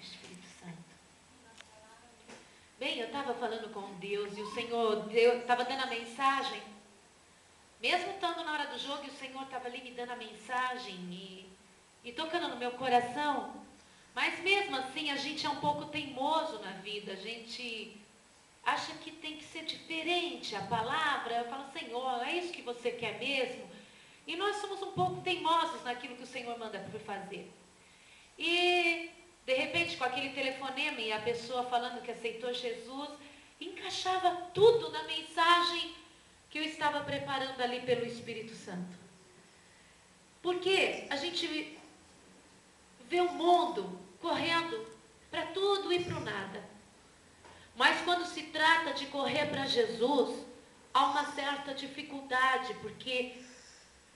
Espírito Santo. Bem, eu estava falando com Deus e o Senhor estava dando a mensagem. Mesmo estando na hora do jogo, o Senhor estava ali me dando a mensagem e tocando no meu coração. Mas mesmo assim, a gente é um pouco teimoso na vida. A gente acha que tem que ser diferente a palavra. Eu falo, Senhor, é isso que você quer mesmo? E nós somos um pouco teimosos naquilo que o Senhor manda por fazer. E, de repente, com aquele telefonema e a pessoa falando que aceitou Jesus, encaixava tudo na mensagem que eu estava preparando ali pelo Espírito Santo. Porque a gente vê o mundo correndo para tudo e para o nada. Mas quando se trata de correr para Jesus, há uma certa dificuldade, porque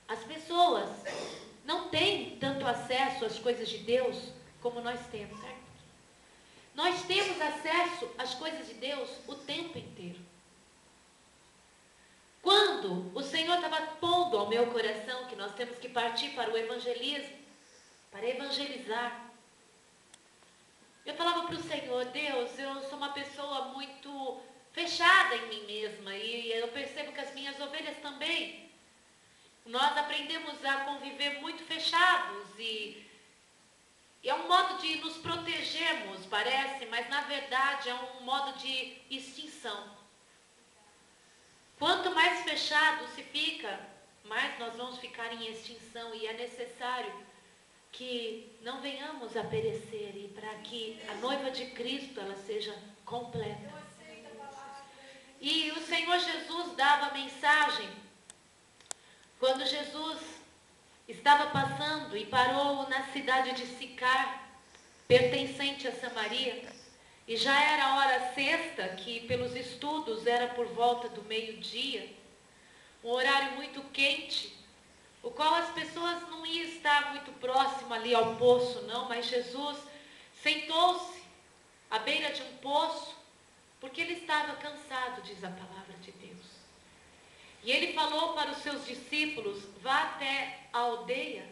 as pessoas não têm tanto acesso às coisas de Deus como nós temos, certo? Nós temos acesso às coisas de Deus o tempo inteiro. Quando o Senhor estava pondo ao meu coração que nós temos que partir para o evangelismo, para evangelizar, eu falava para o Senhor, Deus, eu sou uma pessoa muito fechada em mim mesma e eu percebo que as minhas ovelhas também. Nós aprendemos a conviver muito fechados e é um modo de nos protegermos, parece, mas na verdade é um modo de extinção. Quanto mais fechado se fica, mais nós vamos ficar em extinção e é necessário que não venhamos a perecer e para que a noiva de Cristo ela seja completa. E o Senhor Jesus dava a mensagem quando Jesus estava passando e parou na cidade de Sicar, pertencente a Samaria, e já era a hora sexta, que pelos estudos era por volta do meio-dia, um horário muito quente, o qual as pessoas não iam estar muito próximo ali ao poço, não, mas Jesus sentou-se à beira de um poço, porque ele estava cansado, diz a palavra de Deus. E ele falou para os seus discípulos, vá até a aldeia,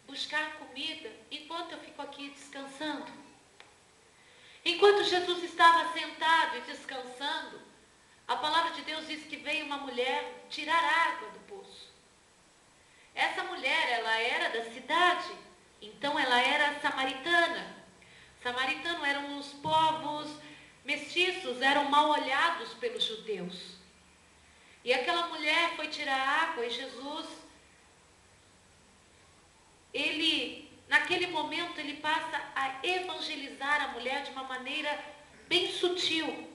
buscar comida, enquanto eu fico aqui descansando. Enquanto Jesus estava sentado e descansando, a palavra de Deus diz que veio uma mulher tirar água do poço. Essa mulher, ela era da cidade, então ela era samaritana. Samaritano eram os povos mestiços, eram mal olhados pelos judeus. E aquela mulher foi tirar água e Jesus, naquele momento, ele passa a evangelizar a mulher de uma maneira bem sutil.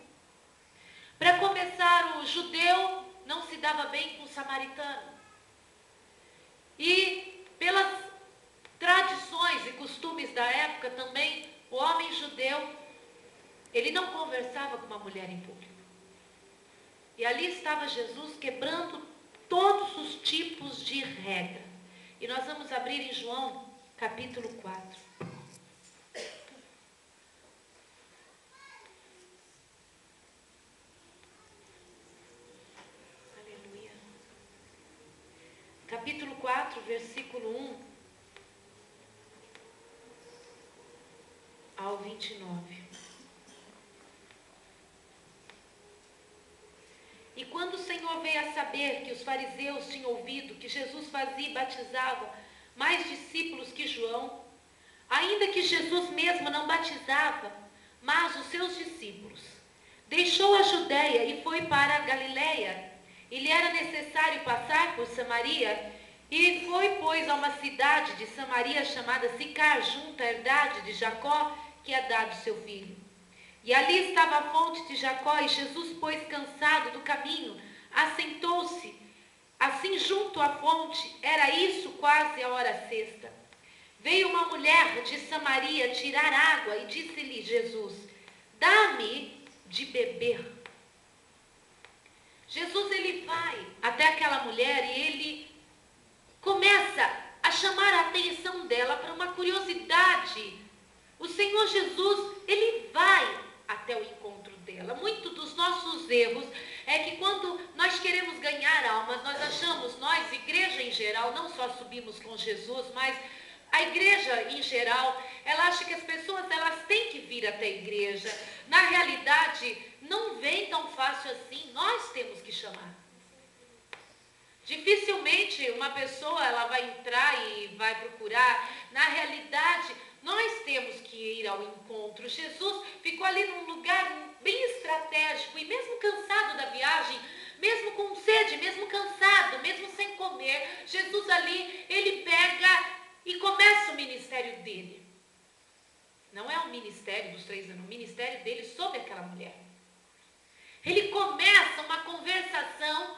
Para começar, o judeu não se dava bem com o samaritano. E pelas tradições e costumes da época também, o homem judeu, ele não conversava com uma mulher em público. E ali estava Jesus quebrando todos os tipos de regra. E nós vamos abrir em João, capítulo 4. Aleluia. Capítulo 4, versículo 1 ao 29. E quando o Senhor veio a saber que os fariseus tinham ouvido que Jesus fazia e batizava mais discípulos que João, ainda que Jesus mesmo não batizava, mas os seus discípulos, deixou a Judéia e foi para a Galiléia. E lhe era necessário passar por Samaria, e foi, pois, a uma cidade de Samaria chamada Sicar, junto à herdade de Jacó, que é dado seu filho. E ali estava a fonte de Jacó, e Jesus, pois, cansado do caminho, assentou-se, assim junto à fonte, era isso quase a hora sexta. Veio uma mulher de Samaria tirar água, e disse-lhe Jesus, dá-me de beber. Jesus, ele vai até aquela mulher, e ele começa a chamar a atenção dela para uma curiosidade. O Senhor Jesus, ele vai até o encontro dela. Muito dos nossos erros é que quando nós queremos ganhar almas, nós achamos, nós, igreja em geral, não só subimos com Jesus, mas a igreja em geral, ela acha que as pessoas elas têm que vir até a igreja. Na realidade, não vem tão fácil assim, nós temos que chamar. Dificilmente uma pessoa ela vai entrar e vai procurar. Na realidade, nós temos que ir ao encontro. Jesus ficou ali num lugar bem estratégico e mesmo cansado da viagem, mesmo com sede, mesmo cansado, mesmo sem comer, Jesus ali, ele pega e começa o ministério dele. Não é o ministério dos 3 anos, o ministério dele sobre aquela mulher. Ele começa uma conversação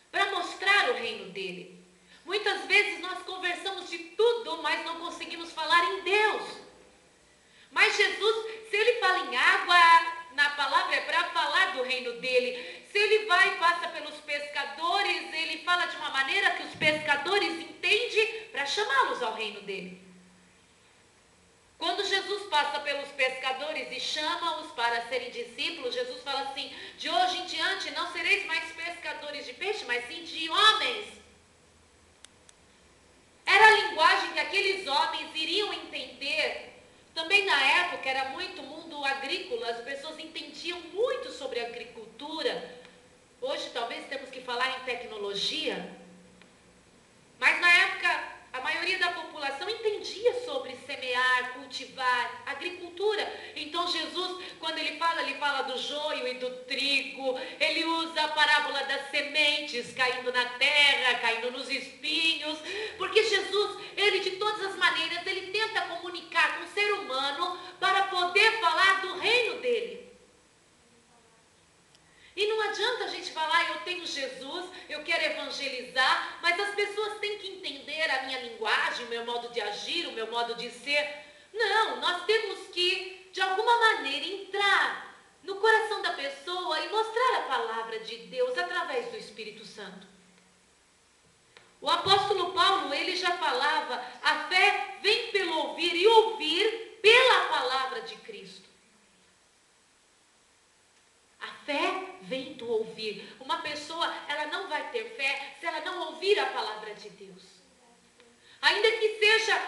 para mostrar o reino dele. Muitas vezes nós conversamos de tudo, mas não conseguimos falar em Deus. Mas Jesus, se ele fala em água, na palavra é para falar do reino dele. Se ele vai e passa pelos pescadores, ele fala de uma maneira que os pescadores entendem para chamá-los ao reino dele. Quando Jesus passa pelos pescadores e chama-os para serem discípulos, Jesus fala assim: de hoje em diante não sereis mais pescadores de peixe, mas sim de homens. Era a linguagem que aqueles homens iriam entender. Também na época era muito mundo agrícola, as pessoas entendiam muito sobre agricultura. Hoje talvez temos que falar em tecnologia, mas na época a maioria da população entendia sobre semear, cultivar, agricultura. Então Jesus, quando ele fala do joio e do trigo, ele usa a parábola das sementes caindo na terra, caindo nos espinhos, porque Jesus, ele de todas as maneiras, ele tenta comunicar com o ser humano para poder falar do reino dele. E não adianta a gente falar, eu tenho Jesus, eu quero evangelizar, mas as pessoas têm que entender a minha linguagem, o meu modo de agir, o meu modo de ser. Não, nós temos que, de alguma maneira, entrar no coração da pessoa e mostrar a palavra de Deus através do Espírito Santo. O apóstolo Paulo, ele já falava, a fé vem pelo ouvir e ouvir pela palavra de Cristo. A fé vem do ouvir. Uma pessoa, ela não vai ter fé se ela não ouvir a palavra de Deus. Ainda que seja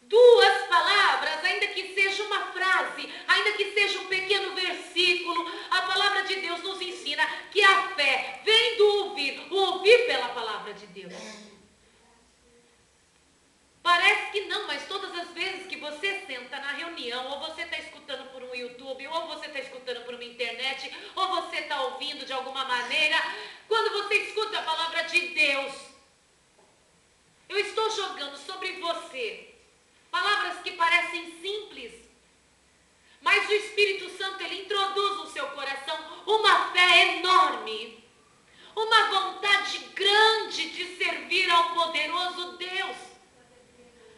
2 palavras, ainda que seja uma frase, ainda que seja um pequeno versículo, a palavra de Deus nos ensina que a fé vem do ouvir, o ouvir pela palavra de Deus. Parece que não, mas todas as vezes que você senta na reunião, ou você está escutando por um YouTube, ou você está escutando por uma internet, ou você está ouvindo de alguma maneira, quando você escuta a palavra de Deus, eu estou jogando sobre você palavras que parecem simples, mas o Espírito Santo, ele introduz no seu coração uma fé enorme, uma vontade grande de servir ao poderoso Deus.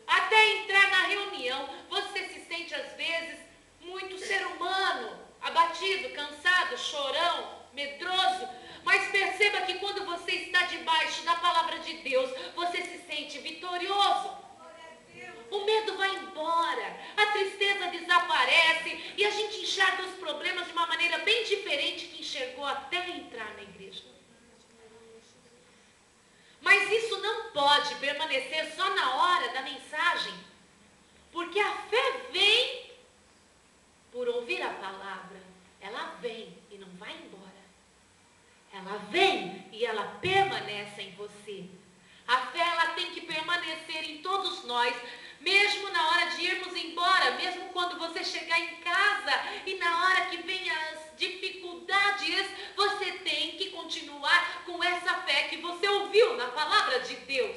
Até entrar na reunião, você se sente às vezes muito ser humano, abatido, cansado, chorão, medroso, mas perceba que quando você está debaixo da palavra de Deus, você se sente vitorioso. O medo vai embora, a tristeza desaparece e a gente enxerga os problemas de uma maneira bem diferente que enxergou até entrar na igreja. Mas isso não pode permanecer só na hora da mensagem, porque a fé vem por ouvir a palavra. Ela vem e não vai embora. Ela vem e ela permanece em você. A fé, ela tem que permanecer em todos nós, mesmo na hora de irmos embora, mesmo quando você chegar em casa e na hora que vem as dificuldades, você tem que continuar com essa fé que você ouviu na palavra de Deus.